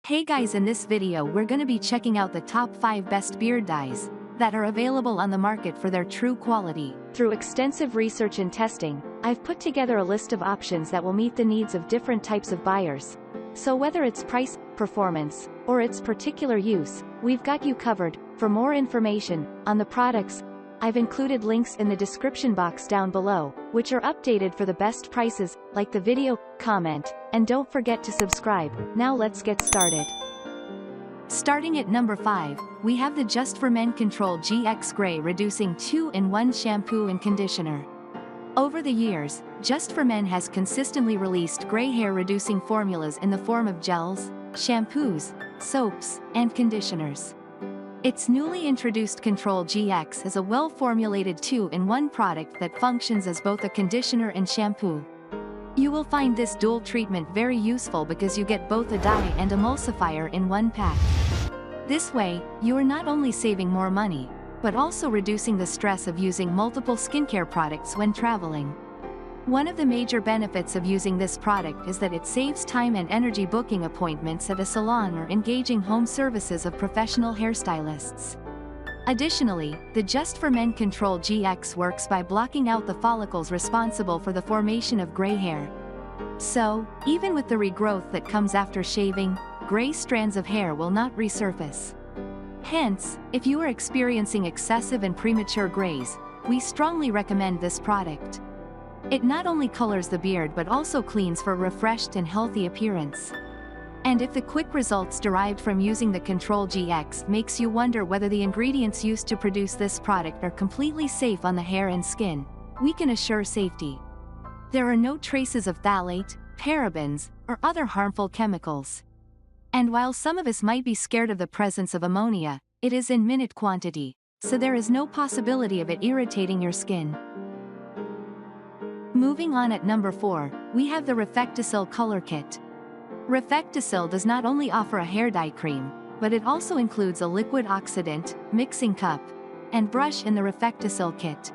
Hey guys, in this video we're gonna be checking out the top 5 best beard dyes that are available on the market for their true quality. Through extensive research and testing, I've put together a list of options that will meet the needs of different types of buyers. So whether it's price, performance, or its particular use, we've got you covered. For more information on the products, I've included links in the description box down below, which are updated for the best prices. Like the video, comment, and don't forget to subscribe. Now let's get started. Starting at number 5, we have the Just for Men Control GX Gray Reducing 2-in-1 Shampoo and Conditioner. Over the years, Just for Men has consistently released gray hair reducing formulas in the form of gels, shampoos, soaps, and conditioners. Its newly introduced Control GX is a well-formulated 2-in-1 product that functions as both a conditioner and shampoo. You will find this dual treatment very useful because you get both a dye and emulsifier in one pack. This way, you are not only saving more money, but also reducing the stress of using multiple skincare products when traveling. One of the major benefits of using this product is that it saves time and energy booking appointments at a salon or engaging home services of professional hairstylists. Additionally, the Just for Men Control GX works by blocking out the follicles responsible for the formation of gray hair. So, even with the regrowth that comes after shaving, gray strands of hair will not resurface. Hence, if you are experiencing excessive and premature grays, we strongly recommend this product. It not only colors the beard but also cleans for a refreshed and healthy appearance. And if the quick results derived from using the Control GX makes you wonder whether the ingredients used to produce this product are completely safe on the hair and skin, we can assure safety. There are no traces of phthalate, parabens, or other harmful chemicals. And while some of us might be scared of the presence of ammonia, it is in minute quantity, so there is no possibility of it irritating your skin. Moving on at number 4, we have the RefectoCil Color Kit. RefectoCil does not only offer a hair dye cream, but it also includes a liquid oxidant, mixing cup, and brush in the RefectoCil kit.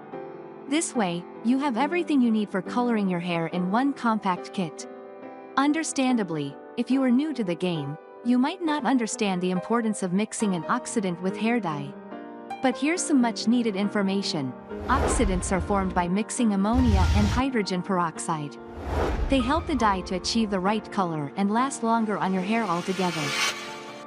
This way, you have everything you need for coloring your hair in one compact kit. Understandably, if you are new to the game, you might not understand the importance of mixing an oxidant with hair dye. But here's some much needed information. Oxidants are formed by mixing ammonia and hydrogen peroxide. They help the dye to achieve the right color and last longer on your hair altogether.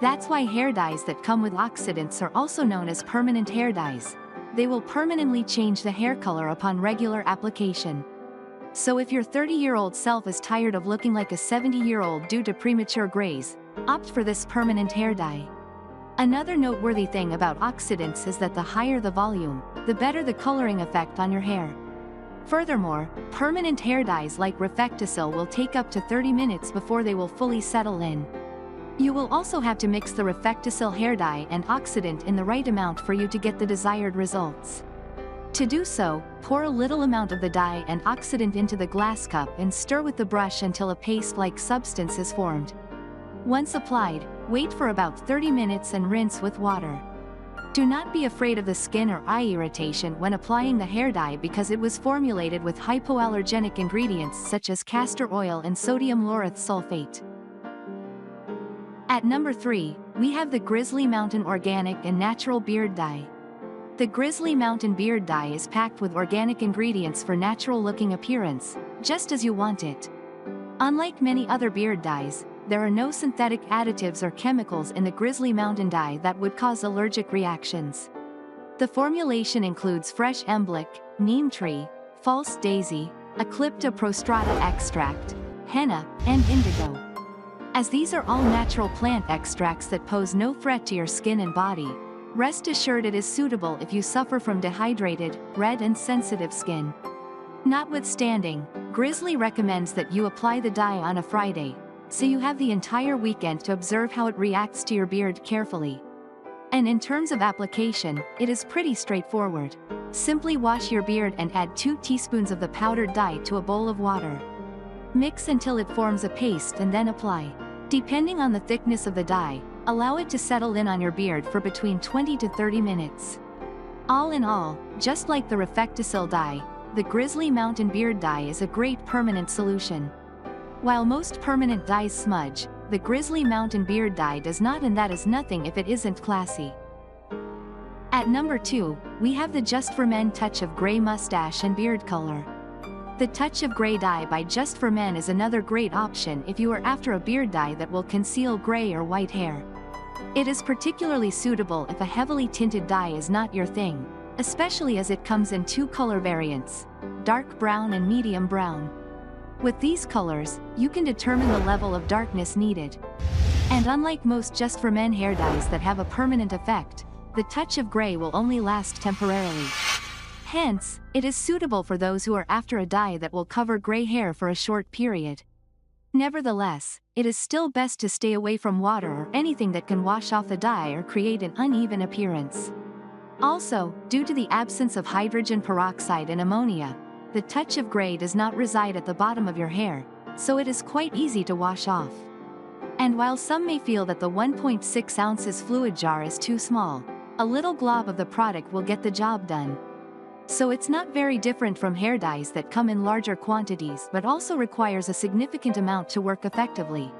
That's why hair dyes that come with oxidants are also known as permanent hair dyes. They will permanently change the hair color upon regular application. So if your 30-year-old self is tired of looking like a 70-year-old due to premature grays, opt for this permanent hair dye. Another noteworthy thing about oxidants is that the higher the volume, the better the coloring effect on your hair. Furthermore, permanent hair dyes like RefectoCil will take up to 30 minutes before they will fully settle in. You will also have to mix the RefectoCil hair dye and oxidant in the right amount for you to get the desired results. To do so, pour a little amount of the dye and oxidant into the glass cup and stir with the brush until a paste-like substance is formed. Once applied, wait for about 30 minutes and rinse with water. Do not be afraid of the skin or eye irritation when applying the hair dye because it was formulated with hypoallergenic ingredients such as castor oil and sodium lauryl sulfate. At number 3, we have the Grizzly Mountain Organic and Natural Beard Dye. The Grizzly Mountain Beard Dye is packed with organic ingredients for natural-looking appearance, just as you want it. Unlike many other beard dyes, there are no synthetic additives or chemicals in the Grizzly Mountain dye that would cause allergic reactions. The formulation includes fresh emblic, neem tree, false daisy, Eclipta prostrata extract, henna, and indigo. As these are all natural plant extracts that pose no threat to your skin and body, rest assured it is suitable if you suffer from dehydrated, red and sensitive skin. Notwithstanding, Grizzly recommends that you apply the dye on a Friday, so you have the entire weekend to observe how it reacts to your beard carefully. And in terms of application, it is pretty straightforward. Simply wash your beard and add 2 teaspoons of the powdered dye to a bowl of water. Mix until it forms a paste and then apply. Depending on the thickness of the dye, allow it to settle in on your beard for between 20 to 30 minutes. All in all, just like the RefectoCil dye, the Grizzly Mountain Beard Dye is a great permanent solution. While most permanent dyes smudge, the Grizzly Mountain beard dye does not, and that is nothing if it isn't classy. At number 2, we have the Just for Men Touch of Gray Mustache and Beard Color. The Touch of Gray dye by Just for Men is another great option if you are after a beard dye that will conceal gray or white hair. It is particularly suitable if a heavily tinted dye is not your thing, especially as it comes in 2 color variants, dark brown and medium brown. With these colors, you can determine the level of darkness needed. And unlike most Just for Men hair dyes that have a permanent effect, the Touch of Gray will only last temporarily. Hence, it is suitable for those who are after a dye that will cover gray hair for a short period. Nevertheless, it is still best to stay away from water or anything that can wash off the dye or create an uneven appearance. Also, due to the absence of hydrogen peroxide and ammonia, the Touch of Gray does not reside at the bottom of your hair, so it is quite easy to wash off. And while some may feel that the 1.6 ounces fluid jar is too small, a little glob of the product will get the job done. So it's not very different from hair dyes that come in larger quantities but also requires a significant amount to work effectively.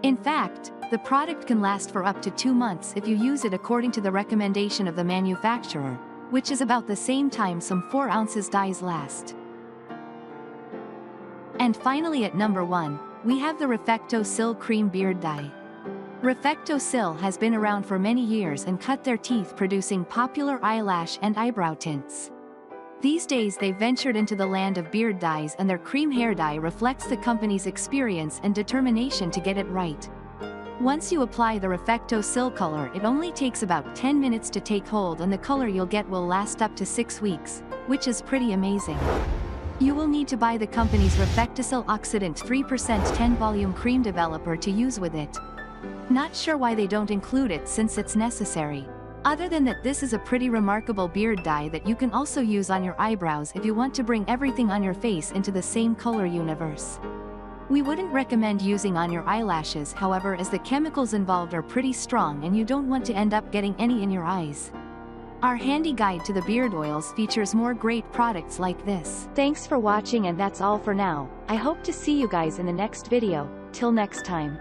In fact, the product can last for up to 2 months if you use it according to the recommendation of the manufacturer, which is about the same time some 4 ounces dyes last. And finally at number 1, we have the RefectoCil Cream Beard Dye. RefectoCil has been around for many years and cut their teeth producing popular eyelash and eyebrow tints. These days they've ventured into the land of beard dyes, and their cream hair dye reflects the company's experience and determination to get it right. Once you apply the RefectoCil color, it only takes about 10 minutes to take hold, and the color you'll get will last up to 6 weeks, which is pretty amazing. You will need to buy the company's RefectoCil Oxidant 3% 10-volume cream developer to use with it. Not sure why they don't include it since it's necessary. Other than that, this is a pretty remarkable beard dye that you can also use on your eyebrows if you want to bring everything on your face into the same color universe. We wouldn't recommend using on your eyelashes, however, as the chemicals involved are pretty strong and you don't want to end up getting any in your eyes. Our handy guide to the beard oils features more great products like this. Thanks for watching, and that's all for now. I hope to see you guys in the next video. Till next time.